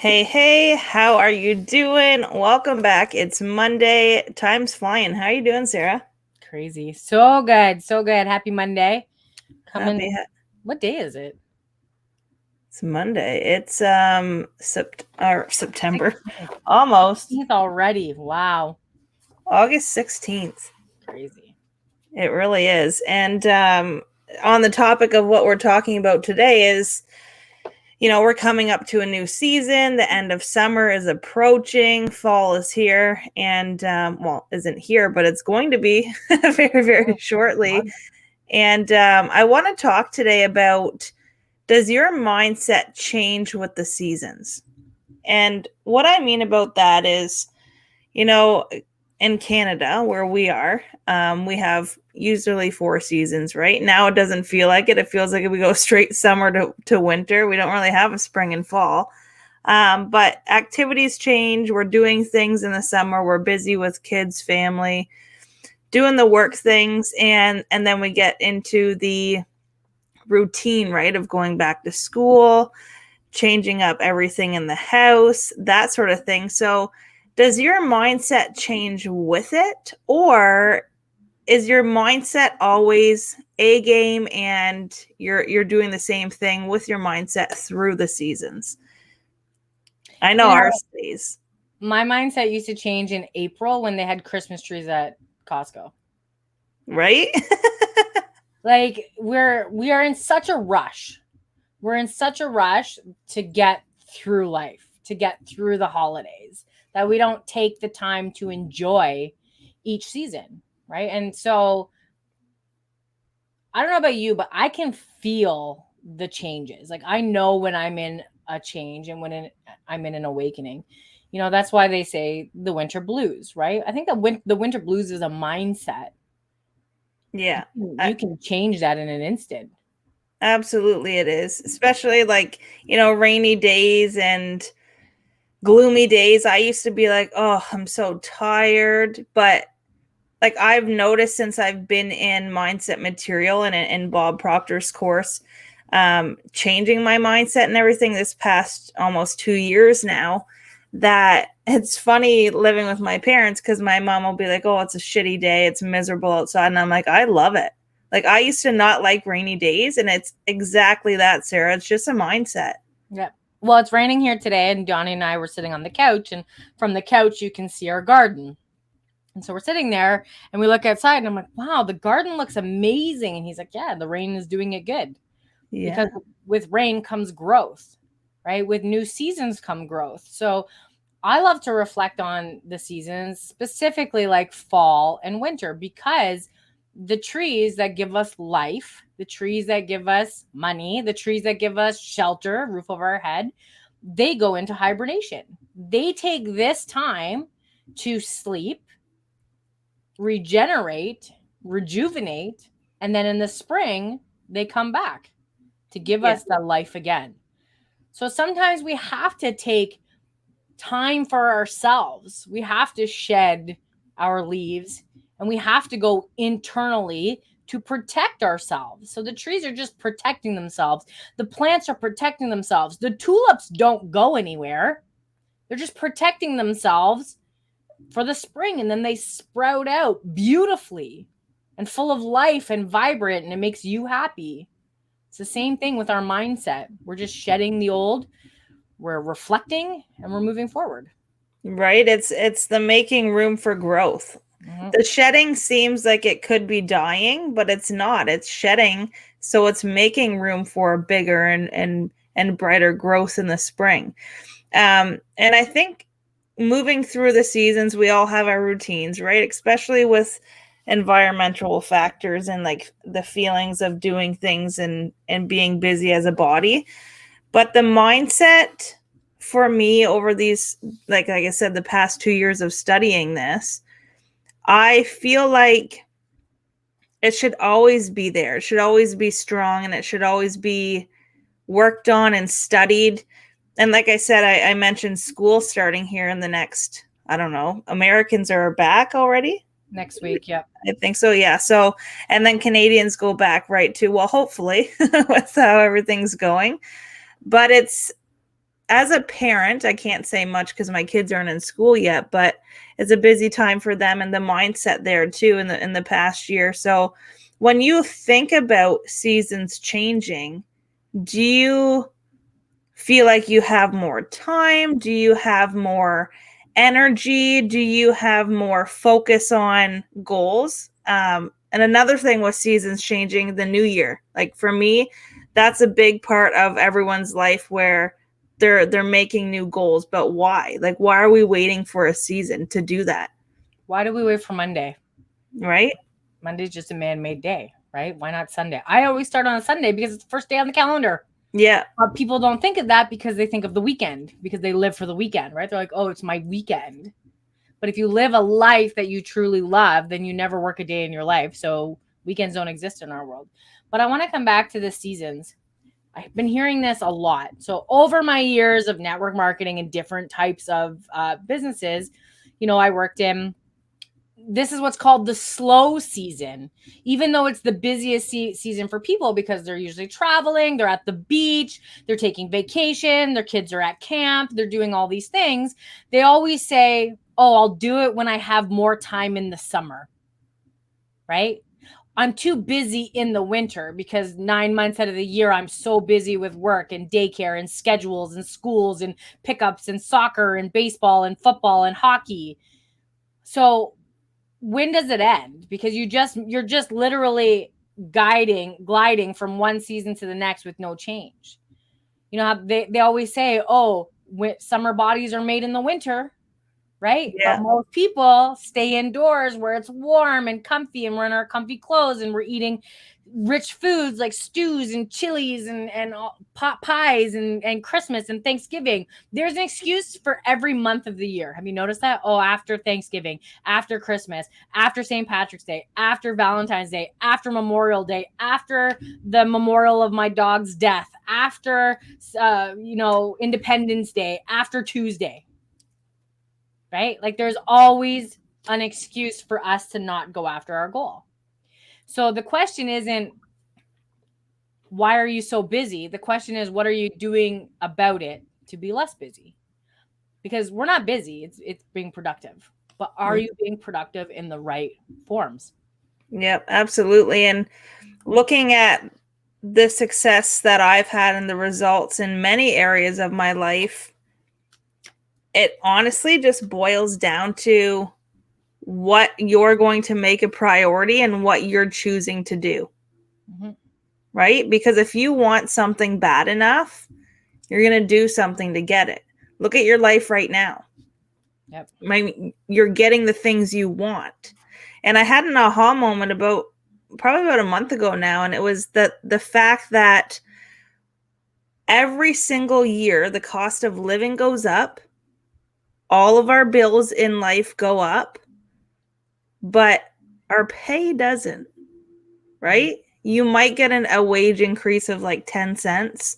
Hey, how are you doing? Welcome back. It's Monday. Time's flying. How are you doing, Sarah? Crazy. So good. So good. Happy Monday. Happy. Coming. What day is it? It's Monday. It's September. 16th. Almost. 16th already. Wow. August 16th. Crazy. It really is. And on the topic of what we're talking about today is, we're coming up to a new season. The end of summer is approaching. Fall is here, and isn't here, but it's going to be very, very shortly. And I want to talk today about, does your mindset change with the seasons? And what I mean about that is, in Canada, where we are, we have usually 4 seasons, right? Now it doesn't feel like it. It feels like we go straight summer to winter. We don't really have a spring and fall. But activities change. We're doing things in the summer. We're busy with kids, family, doing the work things. And then we get into the routine, right, of going back to school, changing up everything in the house, that sort of thing. So does your mindset change with it, or is your mindset always A game and you're doing the same thing with your mindset through the seasons? I know ours stays. My mindset used to change in April when they had Christmas trees at Costco. Right? Like we are in such a rush. We're in such a rush to get through life, to get through the holidays, that we don't take the time to enjoy each season, right? And so I don't know about you, but I can feel the changes. Like I know when I'm in a change and I'm in an awakening. That's why they say the winter blues, right? I think the winter blues is a mindset. Yeah. You can change that in an instant. Absolutely it is. Especially like, rainy days and gloomy days. I used to be like, oh, I'm so tired. But like I've noticed since I've been in mindset material and in Bob Proctor's course, changing my mindset and everything this past almost 2 years now, that it's funny living with my parents because my mom will be like, oh, it's a shitty day. It's miserable outside. And I'm like, I love it. Like I used to not like rainy days. And it's exactly that, Sarah. It's just a mindset. Yeah. Well, it's raining here today, and Johnny and I were sitting on the couch, and from the couch you can see our garden. And so we're sitting there and we look outside and I'm like, wow, the garden looks amazing. And he's like, yeah, the rain is doing it good. Yeah. Because with rain comes growth, right? With new seasons come growth. So I love to reflect on the seasons, specifically like fall and winter, because the trees that give us life, the trees that give us money, the trees that give us shelter, roof over our head, they go into hibernation. They take this time to sleep, regenerate, rejuvenate, and then in the spring, they come back to give us that life again. So sometimes we have to take time for ourselves. We have to shed our leaves and we have to go internally to protect ourselves. So the trees are just protecting themselves. The plants are protecting themselves. The tulips don't go anywhere. They're just protecting themselves for the spring, and then they sprout out beautifully and full of life and vibrant, and it makes you happy. It's the same thing with our mindset. We're just shedding the old, we're reflecting, and we're moving forward. Right? It's the making room for growth. Mm-hmm. The shedding seems like it could be dying, but it's not. It's shedding, so it's making room for bigger and brighter growth in the spring. And I think moving through the seasons, we all have our routines, right? Especially with environmental factors and like the feelings of doing things and being busy as a body. But the mindset for me over these, like I said, the past 2 years of studying this, I feel like it should always be there. It should always be strong, and it should always be worked on and studied. And like I said, I mentioned school starting here in the next, I don't know, Americans are back already? Next week, yep. I think so, yeah. So, and then Canadians go back, right, too. Well, hopefully, with how everything's going. But as a parent, I can't say much because my kids aren't in school yet, but it's a busy time for them and the mindset there too in the past year. So when you think about seasons changing, do you feel like you have more time? Do you have more energy? Do you have more focus on goals? And another thing with seasons changing, the new year. Like for me, that's a big part of everyone's life where they're making new goals. But why? Like, why are we waiting for a season to do that? Why do we wait for Monday? Right? Monday's just a man-made day, right? Why not Sunday? I always start on a Sunday because it's the first day on the calendar. Yeah. People don't think of that because they think of the weekend, because they live for the weekend, right? They're like, oh, it's my weekend. But if you live a life that you truly love, then you never work a day in your life. So weekends don't exist in our world. But I want to come back to the seasons. I've been hearing this a lot. So over my years of network marketing and different types of businesses, I worked in, this is what's called the slow season, even though it's the busiest season for people because they're usually traveling, they're at the beach, they're taking vacation, their kids are at camp, they're doing all these things. They always say, oh, I'll do it when I have more time in the summer, right? I'm too busy in the winter because 9 months out of the year, I'm so busy with work and daycare and schedules and schools and pickups and soccer and baseball and football and hockey. So when does it end? Because you're just literally gliding from one season to the next with no change. How they always say, oh, summer bodies are made in the winter, right? Yeah. But most people stay indoors where it's warm and comfy, and we're in our comfy clothes and we're eating rich foods like stews and chilies and pot pies and Christmas and Thanksgiving. There's an excuse for every month of the year. Have you noticed that? Oh, after Thanksgiving, after Christmas, after St. Patrick's Day, after Valentine's Day, after Memorial Day, after the memorial of my dog's death, after Independence Day, after Tuesday. Right? Like there's always an excuse for us to not go after our goal. So the question isn't, why are you so busy? The question is, what are you doing about it to be less busy? Because we're not busy. It's being productive. But are you being productive in the right forms? Yep, absolutely. And looking at the success that I've had and the results in many areas of my life, it honestly just boils down to what you're going to make a priority and what you're choosing to do. Mm-hmm. Right? Because if you want something bad enough, you're going to do something to get it. Look at your life right now. Yep. You're getting the things you want. And I had an aha moment probably about a month ago now, and it was the fact that every single year the cost of living goes up. All of our bills in life go up, but our pay doesn't, right? You might get a wage increase of like 10 cents,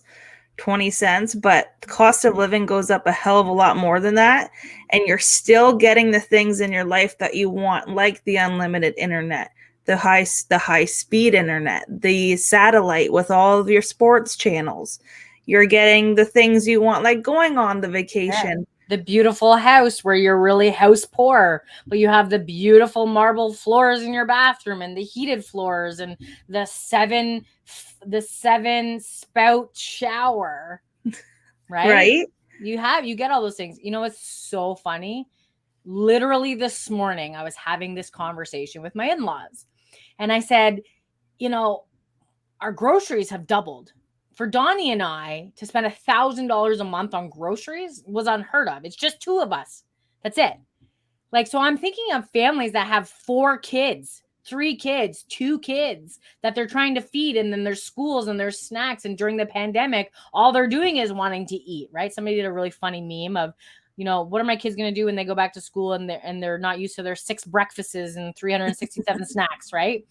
20 cents, but the cost of living goes up a hell of a lot more than that. And you're still getting the things in your life that you want, like the unlimited internet, the high speed internet, the satellite with all of your sports channels. You're getting the things you want, like going on the vacation. Yeah. The beautiful house where you're really house poor, but you have the beautiful marble floors in your bathroom and the heated floors and the seven spout shower, right? Right? You get all those things. It's so funny. Literally this morning, I was having this conversation with my in-laws, and I said, our groceries have doubled. For Donnie and I to spend $1,000 a month on groceries was unheard of. It's just two of us. That's it. So I'm thinking of families that have 4 kids, 3 kids, 2 kids that they're trying to feed, and then there's schools and there's snacks. And during the pandemic, all they're doing is wanting to eat, right? Somebody did a really funny meme of, what are my kids going to do when they go back to school and they're not used to their 6 breakfasts and 367 snacks, right?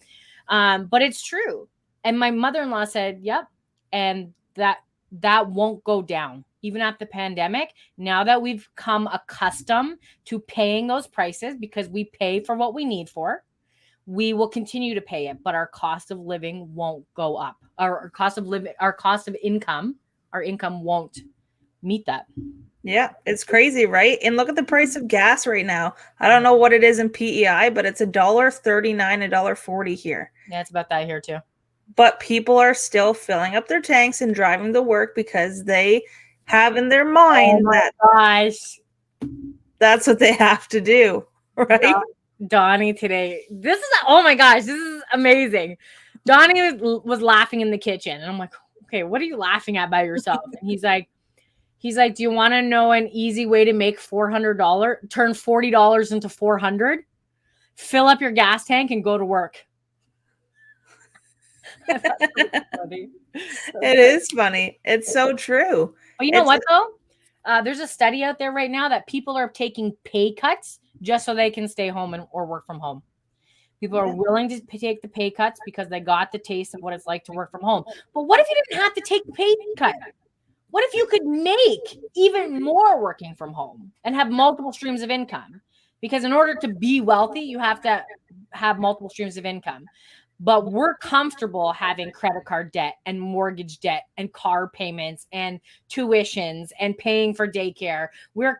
But it's true. And my mother-in-law said, yep. And that won't go down. Even at the pandemic, now that we've come accustomed to paying those prices because we pay for what we need for, we will continue to pay it, but our cost of living won't go up. Our cost of income won't meet that. Yeah, it's crazy, right? And look at the price of gas right now. I don't know what it is in PEI, but it's $1.39, $1.40 here. Yeah, it's about that here too. But people are still filling up their tanks and driving to work because they have in their mind that Gosh, that's what they have to do, right? Donnie today. This is, oh my gosh, this is amazing. Donnie was laughing in the kitchen, and I'm like, okay, what are you laughing at by yourself? And he's like, do you want to know an easy way to make $400, turn $40 into 400? Fill up your gas tank and go to work. It is funny. It's so true. But you know what though? There's a study out there right now that people are taking pay cuts just so they can stay home or work from home. People are willing to take the pay cuts because they got the taste of what it's like to work from home. But what if you didn't have to take the pay cut? What if you could make even more working from home and have multiple streams of income? Because in order to be wealthy, you have to have multiple streams of income. But we're comfortable having credit card debt and mortgage debt and car payments and tuitions and paying for daycare. What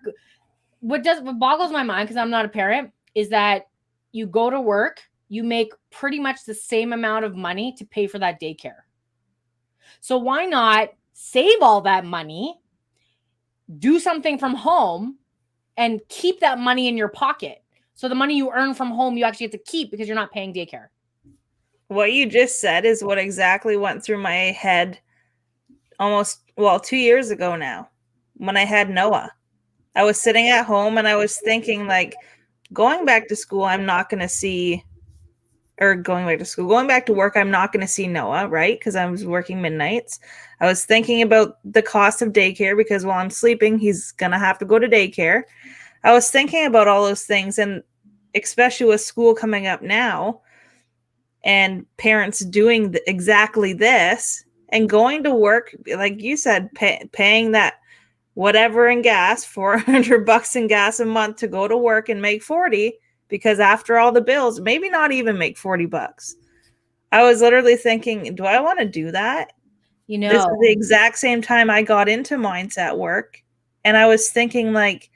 boggles my mind, because I'm not a parent, is that you go to work, you make pretty much the same amount of money to pay for that daycare. So why not save all that money, do something from home, and keep that money in your pocket? So the money you earn from home, you actually have to keep because you're not paying daycare. What you just said is what exactly went through my head almost, 2 years ago now, when I had Noah. I was sitting at home and I was thinking, like, going back to school, I'm not going to see, or going back to work, I'm not going to see Noah, right? Because I was working midnights. I was thinking about the cost of daycare because while I'm sleeping, he's going to have to go to daycare. I was thinking about all those things, and especially with school coming up now and parents doing exactly this and going to work, like you said, paying that whatever in gas, $400 in gas a month to go to work and make 40, because after all the bills, maybe not even make $40. I was literally thinking, do I want to do that? This is the exact same time I got into mindset work. And I was thinking, like,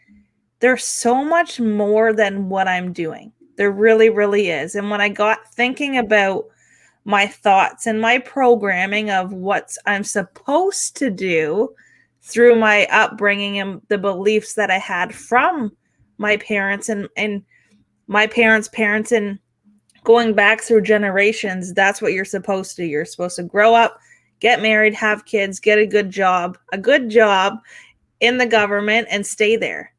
there's so much more than what I'm doing. There really, really is. And when I got thinking about my thoughts and my programming of what I'm supposed to do through my upbringing and the beliefs that I had from my parents and my parents' parents, and going back through generations, that's what you're supposed to do. You're supposed to grow up, get married, have kids, get a good job in the government, and stay there.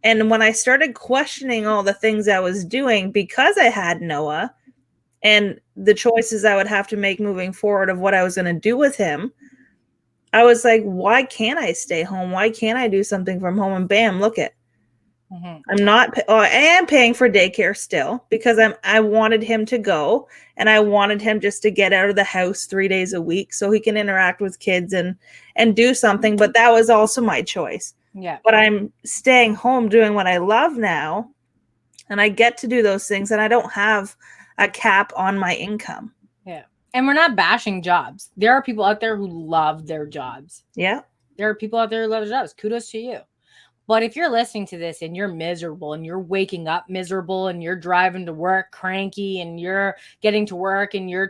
And when I started questioning all the things I was doing because I had Noah and the choices I would have to make moving forward of what I was going to do with him, I was like, why can't I stay home? Why can't I do something from home? And bam, look it. I'm not, I am paying for daycare still because I wanted him to go, and I wanted him just to get out of the house 3 days a week so he can interact with kids and do something. But that was also my choice. Yeah. But I'm staying home doing what I love now, and I get to do those things, and I don't have a cap on my income. Yeah. And we're not bashing jobs. There are people out there who love their jobs. Yeah. There are people out there who love their jobs. Kudos to you. But if you're listening to this and you're miserable and you're waking up miserable and you're driving to work cranky and you're getting to work and you're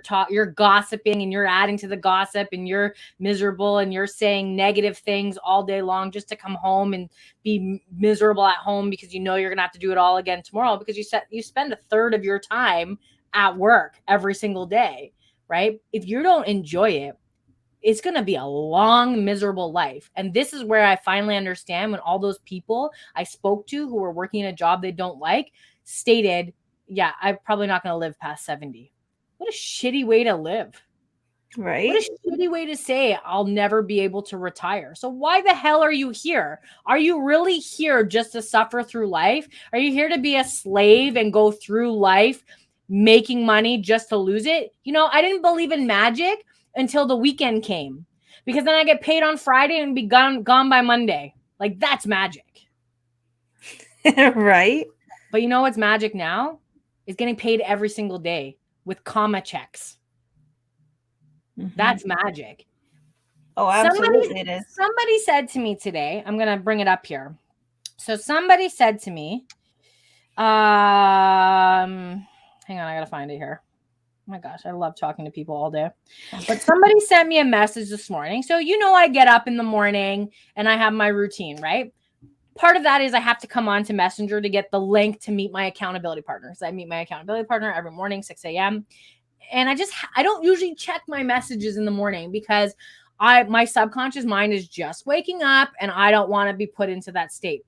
gossiping and you're adding to the gossip and you're miserable and you're saying negative things all day long just to come home and be miserable at home because you know you're going to have to do it all again tomorrow because you spend a third of your time at work every single day, right? If you don't enjoy it, it's going to be a long, miserable life. And this is where I finally understand when all those people I spoke to who were working in a job they don't like stated, yeah, I'm probably not going to live past 70. What a shitty way to live. Right. What a shitty way to say I'll never be able to retire. So why the hell are you here? Are you really here just to suffer through life? Are you here to be a slave and go through life making money just to lose it? You know, I didn't believe in magic until the weekend came, because then I get paid on Friday and be gone by Monday. Like, that's magic. Right. But you know what's magic now? Is getting paid every single day with comma checks. Mm-hmm. That's magic. Oh, absolutely it is. Somebody said to me today, I'm going to bring it up here. So somebody said to me, hang on, I got to find it here. Oh my gosh, I love talking to people all day. But somebody sent me a message this morning. So, I get up in the morning and I have my routine, right? Part of that is I have to come on to Messenger to get the link to meet my accountability partner. So I meet my accountability partner every morning, 6 a.m. And I don't usually check my messages in the morning because my subconscious mind is just waking up and I don't want to be put into that state.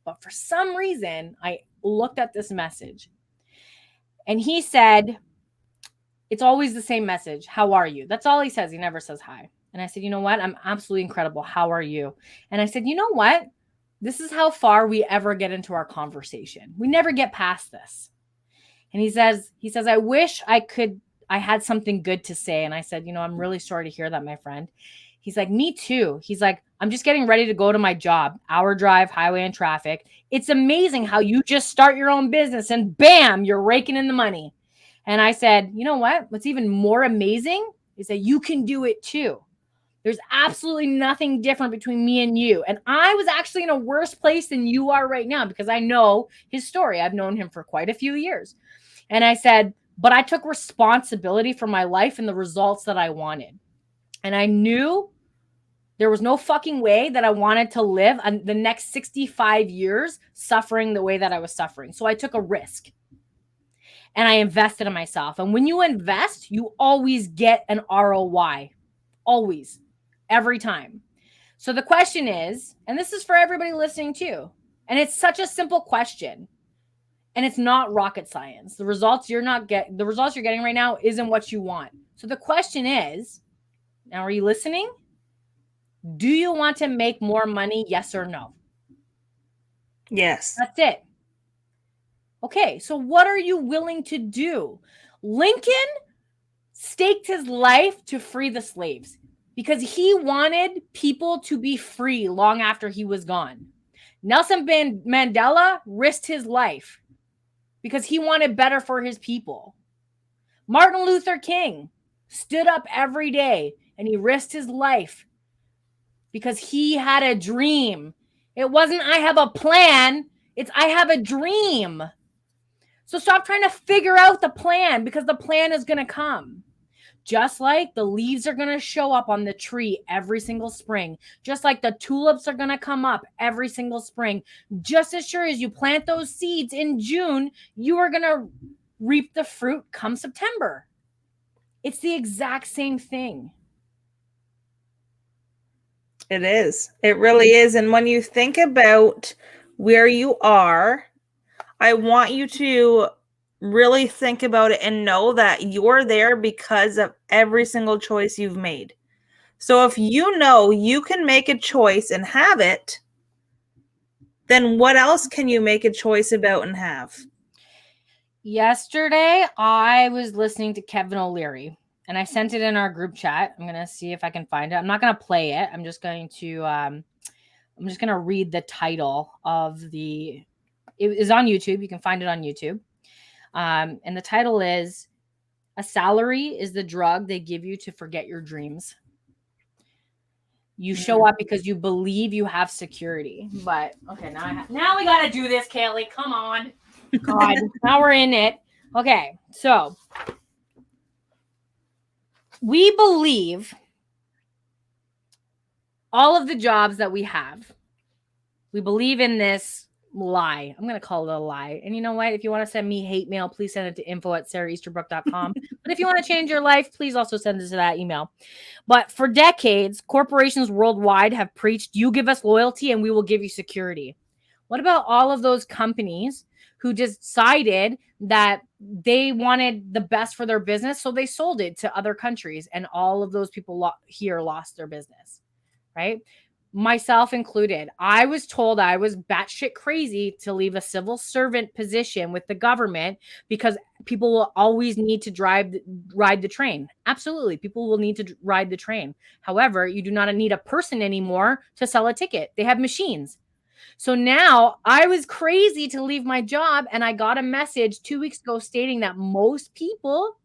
But for some reason, I looked at this message and he said, it's always the same message. How are you? That's all he says. He never says hi. And I said, you know what? I'm absolutely incredible. How are you? And I said, you know what? This is how far we ever get into our conversation. We never get past this. And he says, I wish I had something good to say. And I said, I'm really sorry to hear that, my friend. He's like, me too. He's like, I'm just getting ready to go to my job, hour drive, highway and traffic. It's amazing how you just start your own business and bam, you're raking in the money. And I said, you know what? What's even more amazing is that you can do it too. There's absolutely nothing different between me and you. And I was actually in a worse place than you are right now because I know his story. I've known him for quite a few years. And I said, but I took responsibility for my life and the results that I wanted. And I knew there was no fucking way that I wanted to live the next 65 years suffering the way that I was suffering. So I took a risk and I invested in myself. And when you invest, you always get an ROI. Always. Every time. So the question is, and this is for everybody listening too, and it's such a simple question, and it's not rocket science. The results you're getting right now isn't what you want. So the question is, now are you listening? Do you want to make more money? Yes or no? Yes. That's it. Okay, so what are you willing to do? Lincoln staked his life to free the slaves because he wanted people to be free long after he was gone. Nelson Mandela risked his life because he wanted better for his people. Martin Luther King stood up every day and he risked his life because he had a dream. It wasn't, I have a plan. It's, I have a dream. So stop trying to figure out the plan because the plan is going to come. Just like the leaves are going to show up on the tree every single spring. Just like the tulips are going to come up every single spring. Just as sure as you plant those seeds in June, you are going to reap the fruit come September. It's the exact same thing. It is. It really is. And when you think about where you are, I want you to really think about it and know that you're there because of every single choice you've made. So if you know you can make a choice and have it, then what else can you make a choice about and have? Yesterday, I was listening to Kevin O'Leary and I sent it in our group chat. I'm going to see if I can find it. I'm not going to play it. I'm just going to read the title of it is on YouTube. You can find it on YouTube. And the title is "A Salary is the Drug They Give You to Forget Your Dreams." You show up because you believe you have security. But okay, now we got to do this, Kaily. Come on. God, now we're in it. Okay, so we believe all of the jobs that we have. We believe in this lie. I'm going to call it a lie. And you know what? If you want to send me hate mail, please send it to info@saraeasterbrook.com. But if you want to change your life, please also send it to that email. But for decades, corporations worldwide have preached, you give us loyalty and we will give you security. What about all of those companies who decided that they wanted the best for their business, so they sold it to other countries, and all of those people here lost their business, right? Myself included. I was told I was batshit crazy to leave a civil servant position with the government because people will always need to ride the train. Absolutely. People will need to ride the train. However, you do not need a person anymore to sell a ticket. They have machines. So now I was crazy to leave my job, and I got a message 2 weeks ago stating that most people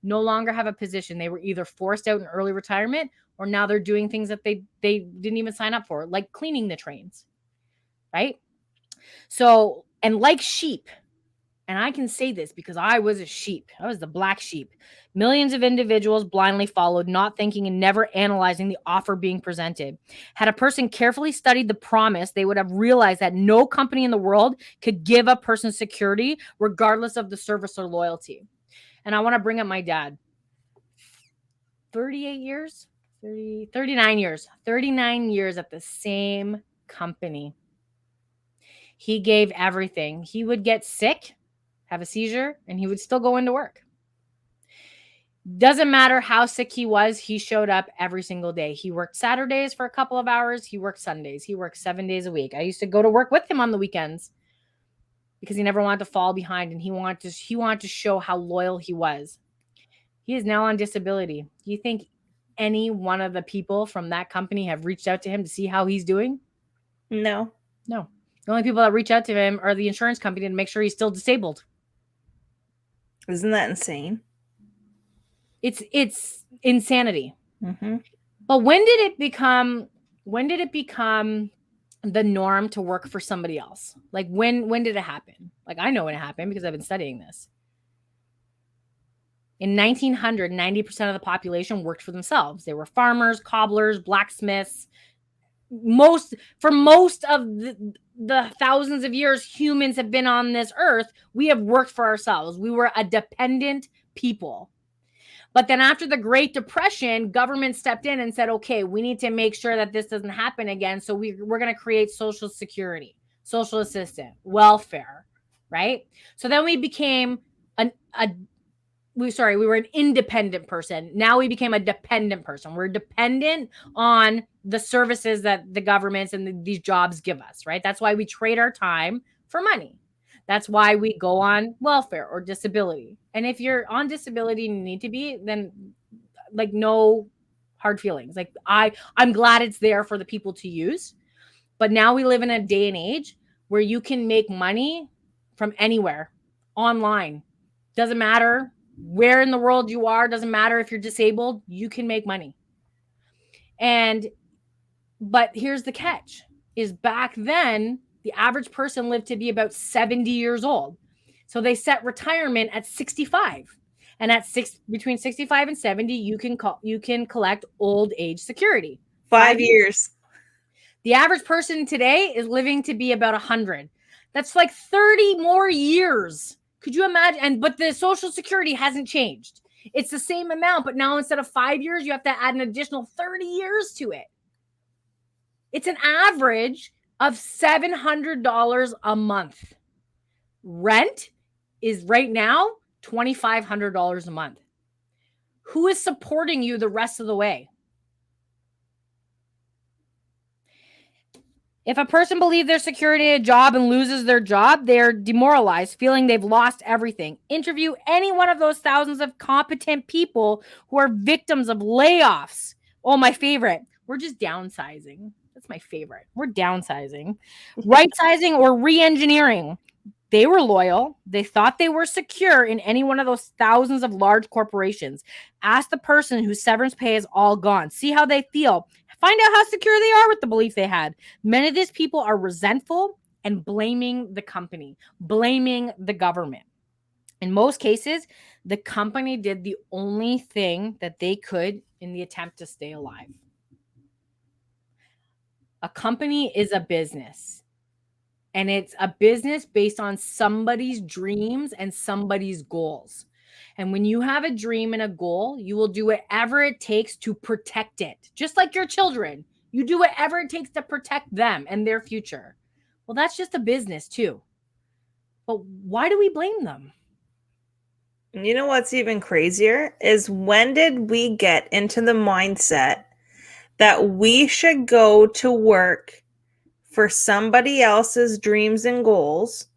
no longer have a position. They were either forced out in early retirement or now they're doing things that they didn't even sign up for, like cleaning the trains, right? So, and like sheep, and I can say this because I was a sheep. I was the black sheep. Millions of individuals blindly followed, not thinking and never analyzing the offer being presented. Had a person carefully studied the promise, they would have realized that no company in the world could give a person security regardless of the service or loyalty. And I want to bring up my dad. 38 years, 39 years, 39 years at the same company. He gave everything. He would get sick, have a seizure, and he would still go into work. Doesn't matter how sick he was, he showed up every single day. He worked Saturdays for a couple of hours. He worked Sundays. He worked 7 days a week. I used to go to work with him on the weekends because he never wanted to fall behind, and he wanted to show how loyal he was. He is now on disability. Do you think any one of the people from that company have reached out to him to see how he's doing? No. No. The only people that reach out to him are the insurance company to make sure he's still disabled. Isn't that insane? It's insanity. Mm-hmm. But when did it become the norm to work for somebody else? Like when did it happen? Like I know when it happened because I've been studying this. In 1900, 90% of the population worked for themselves. They were farmers, cobblers, blacksmiths. For most of the thousands of years humans have been on this earth, we have worked for ourselves. We were a dependent people. But then after the Great Depression, government stepped in and said, okay, we need to make sure that this doesn't happen again. So we're going to create Social Security, social assistance, welfare, right? So then we became we were an independent person. Now we became a dependent person. We're dependent on the services that the governments and these jobs give us, right? That's why we trade our time for money. That's why we go on welfare or disability. And if you're on disability and you need to be, then like no hard feelings. Like I'm glad it's there for the people to use. But now we live in a day and age where you can make money from anywhere online. Doesn't matter where in the world you are, doesn't matter if you're disabled, you can make money. But here's the catch, is back then, the average person lived to be about 70 years old. So they set retirement at 65. And between 65 and 70, you can collect old age security. 5 years. The average person today is living to be about 100. That's like 30 more years. Could you imagine? But the Social Security hasn't changed. It's the same amount, but now instead of 5 years, you have to add an additional 30 years to it. It's an average of $700 a month. Rent is right now $2,500 a month. Who is supporting you the rest of the way? If a person believes their security in a job and loses their job, they're demoralized, feeling they've lost everything. Interview any one of those thousands of competent people who are victims of layoffs. Oh, my favorite. We're just downsizing. That's my favorite. We're downsizing. Right-sizing or re-engineering. They were loyal. They thought they were secure in any one of those thousands of large corporations. Ask the person whose severance pay is all gone. See how they feel. Find out how secure they are with the belief they had. Many of these people are resentful and blaming the company, blaming the government. In most cases, the company did the only thing that they could in the attempt to stay alive. A company is a business, and it's a business based on somebody's dreams and somebody's goals. And when you have a dream and a goal, you will do whatever it takes to protect it. Just like your children, you do whatever it takes to protect them and their future. Well, that's just a business too. But why do we blame them? You know what's even crazier is, when did we get into the mindset that we should go to work for somebody else's dreams and goals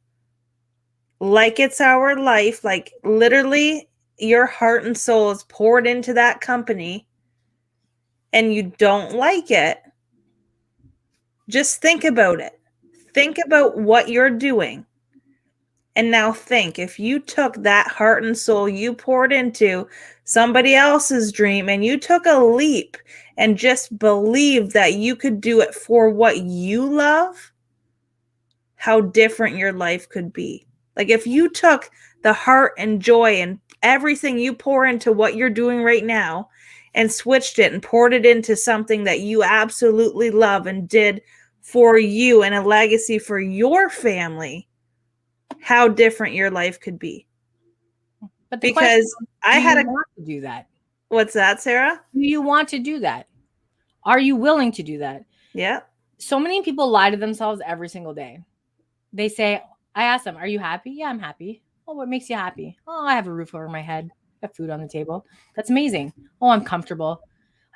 like it's our life, like literally your heart and soul is poured into that company, and you don't like it? Just think about it. Think about what you're doing. And now think, if you took that heart and soul you poured into somebody else's dream and you took a leap and just believed that you could do it for what you love, how different your life could be. Like if you took the heart and joy and everything you pour into what you're doing right now and switched it and poured it into something that you absolutely love and did for you and a legacy for your family, how different your life could be. But the question Because is, I do had you a want to do that? what's that, Sarah? Do you want to do that? Are you willing to do that? Yeah. So many people lie to themselves every single day. They say, I ask them, are you happy? Yeah, I'm happy. Oh, what makes you happy? Oh, I have a roof over my head. I have food on the table. That's amazing. Oh, I'm comfortable.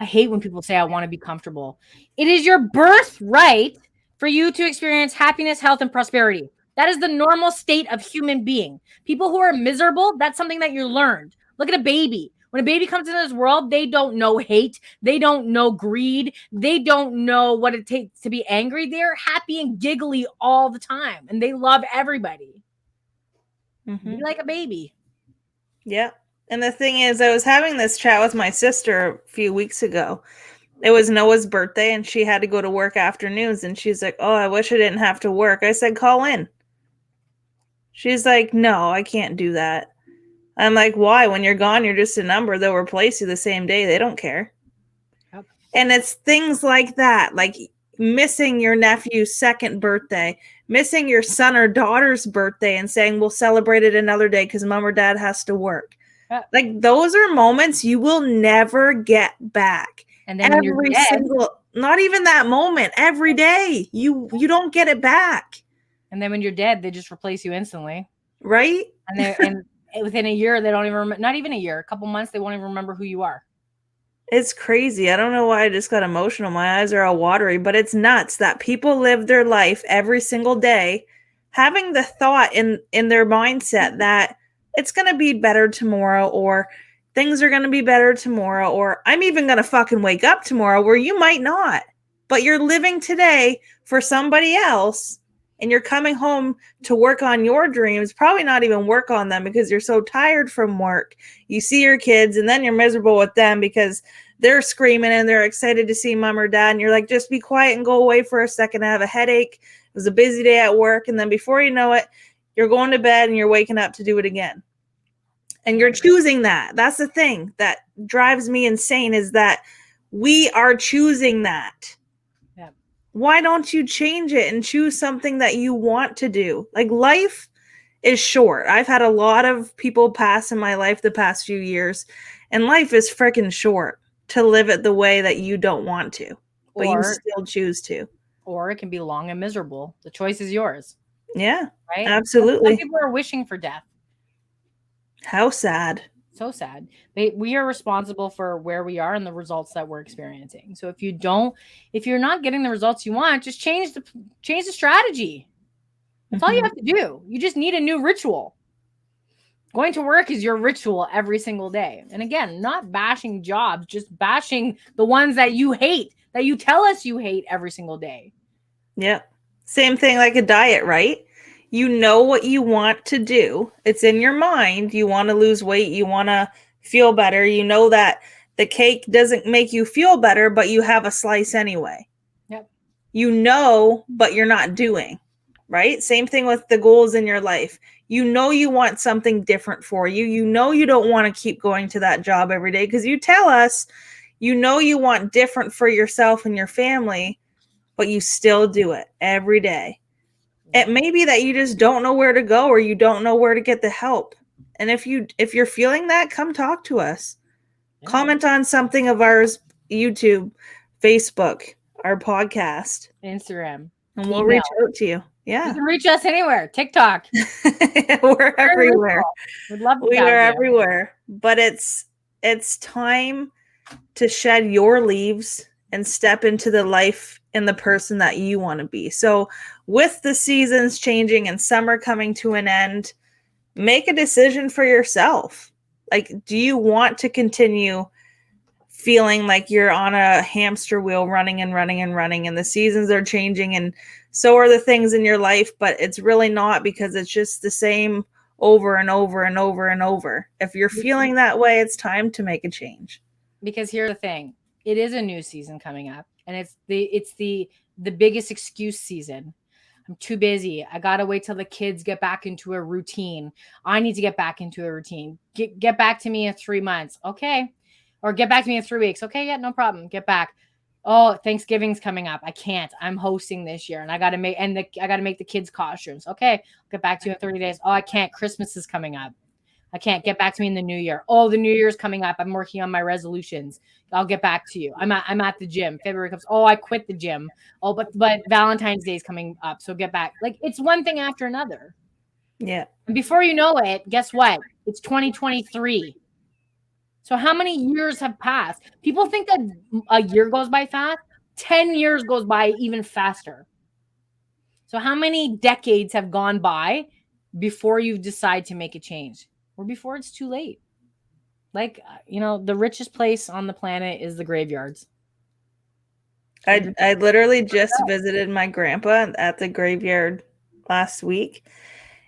I hate when people say, I want to be comfortable. It is your birthright for you to experience happiness, health, and prosperity. That is the normal state of human being. People who are miserable, that's something that you learned. Look at a baby. When a baby comes into this world, they don't know hate. They don't know greed. They don't know what it takes to be angry. They're happy and giggly all the time, and they love everybody. Mm-hmm. Be like a baby. Yeah. And the thing is, I was having this chat with my sister a few weeks ago. It was Noah's birthday and she had to go to work afternoons. And she's like, oh, I wish I didn't have to work. I said, call in. She's like, no, I can't do that. I'm like, why? When you're gone, you're just a number. They'll replace you the same day. They don't care. Yep. And it's things like that, like missing your nephew's second birthday, missing your son or daughter's birthday and saying, we'll celebrate it another day because mom or dad has to work. Yep. Like those are moments you will never get back. And then when you're dead, not even that moment, every day, you don't get it back. and then when you're dead, they just replace you instantly. Right? And within a year, they don't even remember, not even a year, a couple months, they won't even remember who you are. It's crazy. I don't know why I just got emotional. My eyes are all watery, but it's nuts that people live their life every single day having the thought in their mindset that it's going to be better tomorrow, or things are going to be better tomorrow, or I'm even going to fucking wake up tomorrow, where you might not. But you're living today for somebody else, and you're coming home to work on your dreams, probably not even work on them because you're so tired from work. You see your kids and then you're miserable with them because they're screaming and they're excited to see mom or dad. And you're like, just be quiet and go away for a second. I have a headache. It was a busy day at work. And then before you know it, you're going to bed and you're waking up to do it again. And you're choosing that. That's the thing that drives me insane, is that we are choosing that. Yeah. Why don't you change it and choose something that you want to do? Like, life is short. I've had a lot of people pass in my life the past few years, and life is freaking short to live it the way that you don't want to, but you still choose to. Or it can be long and miserable. The choice is yours. Yeah, right? absolutely. Some people are wishing for death. How sad. So sad. We are responsible for where we are and the results that we're experiencing. So if you're not getting the results you want, just change the strategy. That's all you have to do. You just need a new ritual. Going to work is your ritual every single day. And again, not bashing jobs, just bashing the ones that you hate, that you tell us you hate every single day. Yep. Same thing like a diet, right? You know what you want to do. It's in your mind. You want to lose weight. You want to feel better. You know that the cake doesn't make you feel better, but you have a slice anyway. Yep. You know, but you're not doing, right? Same thing with the goals in your life. You know you want something different for you. You know you don't want to keep going to that job every day because you tell us you know you want different for yourself and your family, but you still do it every day. It may be that you just don't know where to go, or you don't know where to get the help. And if you're feeling that, come talk to us. Yeah. Comment on something of ours, YouTube, Facebook, our podcast, Instagram, and we'll reach out to you. Yeah. You can reach us anywhere. TikTok. We're everywhere. We'd love to. We are everywhere. But it's time to shed your leaves and step into the life and the person that you want to be. So with the seasons changing and summer coming to an end, make a decision for yourself. Like, do you want to continue feeling like you're on a hamster wheel running and running and running, and the seasons are changing and so are the things in your life, but it's really not, because it's just the same over and over and over and over. If you're feeling that way, it's time to make a change. Because here's the thing, it is a new season coming up, and it's the biggest excuse season. I'm too busy. I gotta wait till the kids get back into a routine. I need to get back into a routine. Get back to me in 3 months. Okay. Or get back to me in 3 weeks. Okay, yeah, no problem. Get back. Oh, Thanksgiving's coming up. I can't. I'm hosting this year, and I gotta make the kids costumes. Okay, I'll get back to you in 30 days. Oh, I can't. Christmas is coming up. I can't. Get back to me in the new year. Oh, the new year's coming up. I'm working on my resolutions. I'll get back to you. I'm at the gym. February comes. Oh, I quit the gym. Oh, but Valentine's Day is coming up. So get back. Like, it's one thing after another. Yeah. And before you know it, guess what? It's 2023. So how many years have passed? People think that a year goes by fast. 10 years goes by even faster. So how many decades have gone by before you decide to make a change, or before it's too late? Like, the richest place on the planet is the graveyards. I literally just visited my grandpa at the graveyard last week,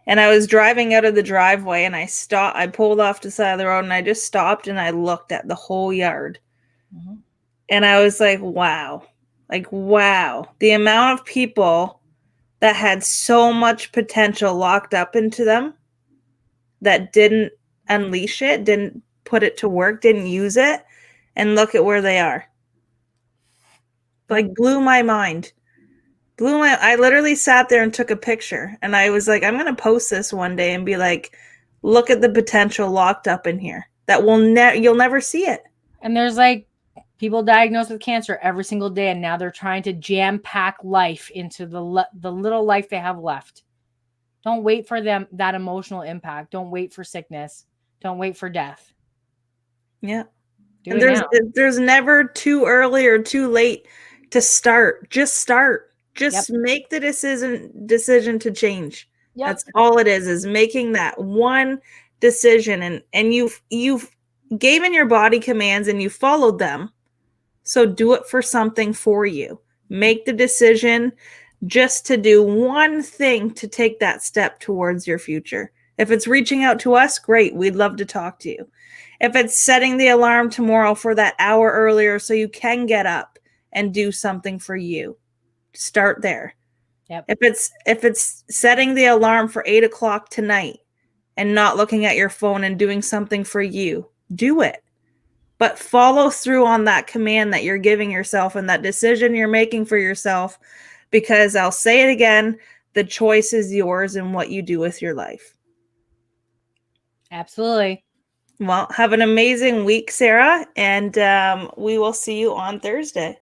and I was driving out of the driveway, and I pulled off to the side of the road, and I just stopped and I looked at the whole yard. Mm-hmm. And I was like, wow. Like, wow. The amount of people that had so much potential locked up into them that didn't unleash it, didn't put it to work, didn't use it, and look at where they are. Like, blew my mind. I literally sat there and took a picture, and I was like, I'm going to post this one day and be like, look at the potential locked up in here that you'll never see it. And there's like people diagnosed with cancer every single day, and now they're trying to jam pack life into the little life they have left. Don't wait for that emotional impact. Don't wait for sickness. Don't wait for death. Yeah. Do And it now. there's never too early or too late to start. Just start. Just make the decision to change. Yep. That's all it is making that one decision, and you've given your body commands and you followed them. So do it for something for you. Make the decision just to do one thing to take that step towards your future. If it's reaching out to us, great. We'd love to talk to you. If it's setting the alarm tomorrow for that hour earlier so you can get up and do something for you, start there. Yep. If it's setting the alarm for 8:00 tonight and not looking at your phone and doing something for you, do it. But follow through on that command that you're giving yourself and that decision you're making for yourself, because I'll say it again, the choice is yours in what you do with your life. Absolutely. Well, have an amazing week, Sarah, and we will see you on Thursday.